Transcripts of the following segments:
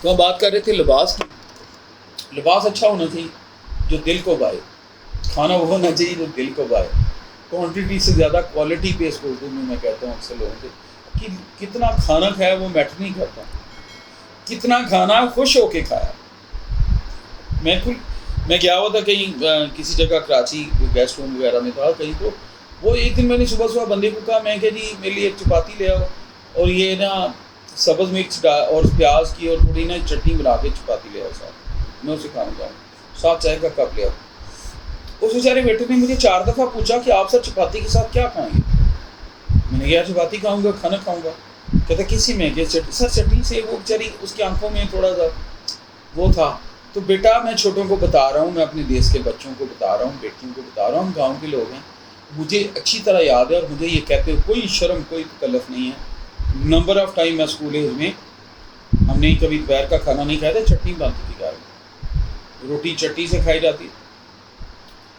تو ہم بات کر رہے تھے لباس کی. لباس اچھا ہونا چاہیے جو دل کو بھائے. کھانا وہ ہونا چاہیے جو دل کو بھائے. کوانٹٹی سے زیادہ کوالٹی پہ اس کو اردو میں کہتا ہوں اکثر لوگوں سے کہ کتنا کھانا کھایا وہ میٹر نہیں کرتا, کتنا کھانا خوش ہو کے کھایا. میں گیا ہوا تھا کہیں کسی جگہ کراچی گیسٹ روم وغیرہ میں تھا کہیں, تو وہ ایک دن میں نے صبح بندے کو کہا, میں کہ جی میرے لیے ایک چپاتی لے آؤ اور یہ نا سبز مرچ اور پیاز کی اور تھوڑی نا چٹنی بنا کے چپاتی لے آؤ ساتھ, میں اسے کھانا چاہوں, ساتھ چائے کا کپ لے آؤ. اس بیچارے بیٹے نے مجھے 4 دفعہ پوچھا کہ آپ سر چپاتی کے ساتھ کیا کھائیں گے. میں نے کہا چپاتی کھاؤں گا, کھانا کھاؤں گا. کہتا کسی میں کہ سر چٹنی سے. وہ بیچاری اس کی آنکھوں میں تھوڑا سا وہ تھا. تو بیٹا میں چھوٹوں کو بتا رہا ہوں, میں اپنے دیس کے بچوں کو بتا رہا ہوں, بیٹیوں کو بتا رہا ہوں, ہم گاؤں کے لوگ ہیں, مجھے اچھی طرح یاد ہے اور مجھے یہ کہتے ہوئے کوئی شرم کوئی تکلف نہیں ہے. نمبر آف ٹائم میں اسکول ایج میں ہم نے کبھی دوپہر کا کھانا نہیں کھایا تھا, چٹنی بنتی تھی گھر میں, روٹی چٹنی سے کھائی جاتی ہے.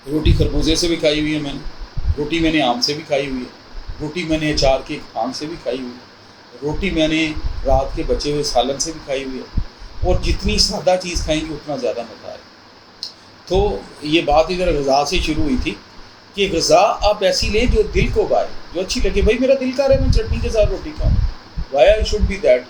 روٹی خربوزے سے بھی کھائی ہوئی ہے میں نے, روٹی میں نے آم سے بھی کھائی ہوئی ہے, روٹی میں نے اچار کے آم سے بھی کھائی ہوئی ہے, روٹی میں نے رات کے بچے ہوئے سالن سے بھی کھائی ہوئی ہے. اور جتنی سادہ چیز کھائیں گے اتنا زیادہ مزہ ہے. تو یہ بات ادھر غذا سے شروع ہوئی تھی کہ غذا آپ ایسی لیں جو دل کو بھائے, جو اچھی لگے. بھائی میرا دل کر رہا ہے میں چٹنی کے ساتھ روٹی کھاؤں, why I should be that.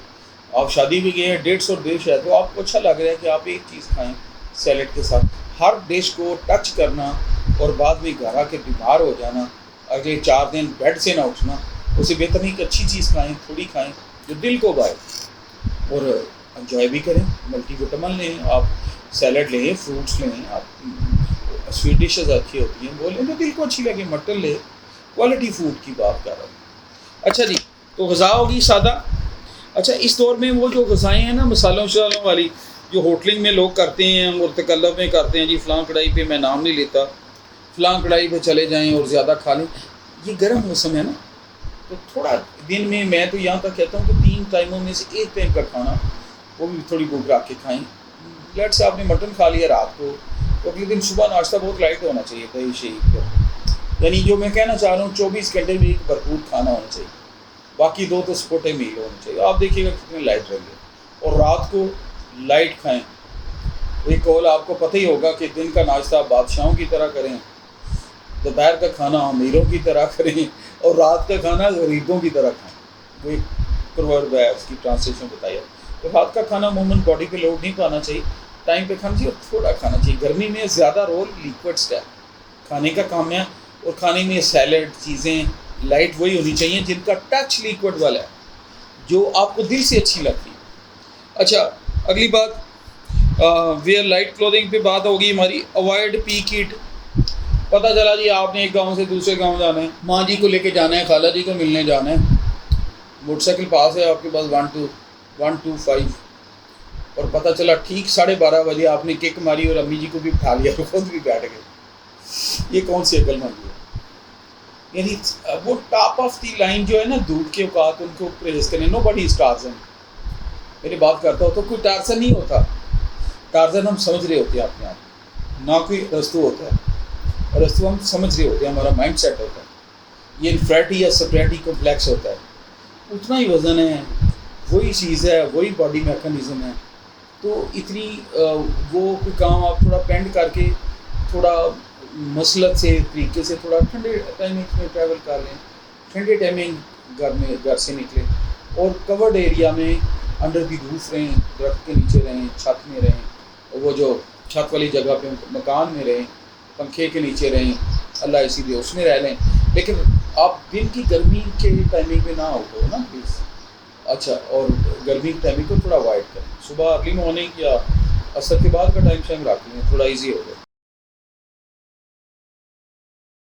آپ شادی بھی گئے ہیں, 150 ڈش ہے, تو آپ کو اچھا لگ رہا ہے کہ آپ ایک چیز کھائیں سیلڈ کے ساتھ. ہر ڈش کو ٹچ کرنا اور بعد میں گھر آ کے بیمار ہو جانا, اگلے 4 دن بیڈ سے نہ اٹھنا, اسے بہتر نہیں کہ اچھی چیز کھائیں, تھوڑی کھائیں جو دل کو بھائے. اور انجوائے بھی کریں, ملٹی وٹامن لیں, آپ سیلڈ لیں, فروٹس لیں, آپ سویٹ ڈشز اچھی ہوتی ہیں وہ لیں جو دل کو اچھی لگے. مٹن لیں, کوالٹی فوڈ کی بات کر رہا ہوں. اچھا جی, تو غذا ہوگی سادہ. اچھا اس دور میں وہ جو غذائیں ہیں نا مسالوں شالوں والی جو ہوٹلنگ میں لوگ کرتے ہیں اور تکلف میں کرتے ہیں, جی فلاں کڑھائی پہ, میں نام نہیں لیتا, فلاں کڑھائی پہ چلے جائیں اور زیادہ کھا لیں. یہ گرم موسم ہے نا, تو تھوڑا دن میں تو یہاں تک کہتا ہوں کہ 3 ٹائموں میں سے 1 ٹائم کا کھانا وہ بھی تھوڑی بھوک رکھ کے کھائیں. لیٹ سے آپ نے مٹن کھا لیا رات کو, تو اگلے دن صبح ناشتہ بہت لائٹ ہونا چاہیے دہی شہید پر. یعنی جو میں کہنا چاہ رہا ہوں 24 گھنٹے میں ایک بھرپور کھانا ہونا چاہیے, باقی 2 تو سپوٹے میل ہونے چاہیے. آپ دیکھیے گا کتنے لائٹ رہیں گے. اور رات کو لائٹ کھائیں. ایک قول آپ کو پتہ ہی ہوگا کہ دن کا ناشتہ بادشاہوں کی طرح کریں, دوپہر کا کھانا امیروں کی طرح کریں, اور رات کا کھانا غریبوں کی طرح کھائیں. وہ ایک پروورب ہے, اس کی ٹرانسلیشن بتایا. تو رات کا کھانا عموماً باڈی پہ لوڈ نہیں پانا چاہیے, ٹائم پہ کھانا چاہیے اور تھوڑا کھانا چاہیے. گرمی میں زیادہ رول لیکوڈس کا کھانے کا کام ہے, اور کھانے میں سیلڈ چیزیں لائٹ وہی ہونی چاہیے جن کا ٹچ لیکوڈ والا ہے, جو آپ کو دل سے اچھی لگتی ہے. اچھا اگلی بات, ویئر لائٹ کلوتھنگ پہ بات ہوگی ہماری. Avoid peak heat. پتہ چلا جی آپ نے ایک گاؤں سے دوسرے گاؤں جانا ہے, ماں جی کو لے کے جانا ہے, خالہ جی کو ملنے جانا ہے, موٹر سائیکل پاس ہے آپ کے پاس 125, اور پتہ چلا ٹھیک 12:30 بجے آپ نے کک ماری اور امی جی کو بھی اٹھا لیا, خود بھی بیٹھ گئے. یہ کون سی عقل مندی ہے؟ یعنی وہ ٹاپ آف دی لائن جو ہے نا دودھ کے اوقات, ان کو پریز کریں. نو بڈی از ٹارزن. میری بات کرتا ہو تو کوئی ٹارزن نہیں ہوتا. ٹارزن ہم سمجھ رہے ہوتے ہیں اپنے آپ, نہ کوئی رستو ہوتا ہے, اور رستو ہم سمجھ رہے ہوتے ہیں, ہمارا مائنڈ سیٹ ہوتا ہے. یہ انفریٹی یا سپریٹی کمپلیکس ہوتا ہے. اتنا ہی وزن ہے, وہی چیز ہے, وہی باڈی میکانزم ہے. تو اتنی وہ کوئی کام آپ تھوڑا پینڈ کر کے تھوڑا مسلط سے طریقے سے تھوڑا ٹھنڈے ٹائمنگ میں ٹریول کر لیں, ٹھنڈے ٹائمنگ گھر سے نکلیں, اور کورڈ ایریا میں انڈر دی روف رہیں, درخت کے نیچے رہیں, چھت میں رہیں, وہ جو چھت والی جگہ پہ مکان میں رہیں, پنکھے کے نیچے رہیں, اللہ اسی لیے اس میں رہ لیں. لیکن آپ دن کی گرمی کے ٹائمنگ میں نہ ہو نا پلیز. اچھا, اور گرمی کی ٹائمنگ کو تھوڑا اوائڈ کریں. صبح ارلی مارننگ یا عصر کے بعد کا ٹائم رکھ لیں, تھوڑا ایزی ہوگا.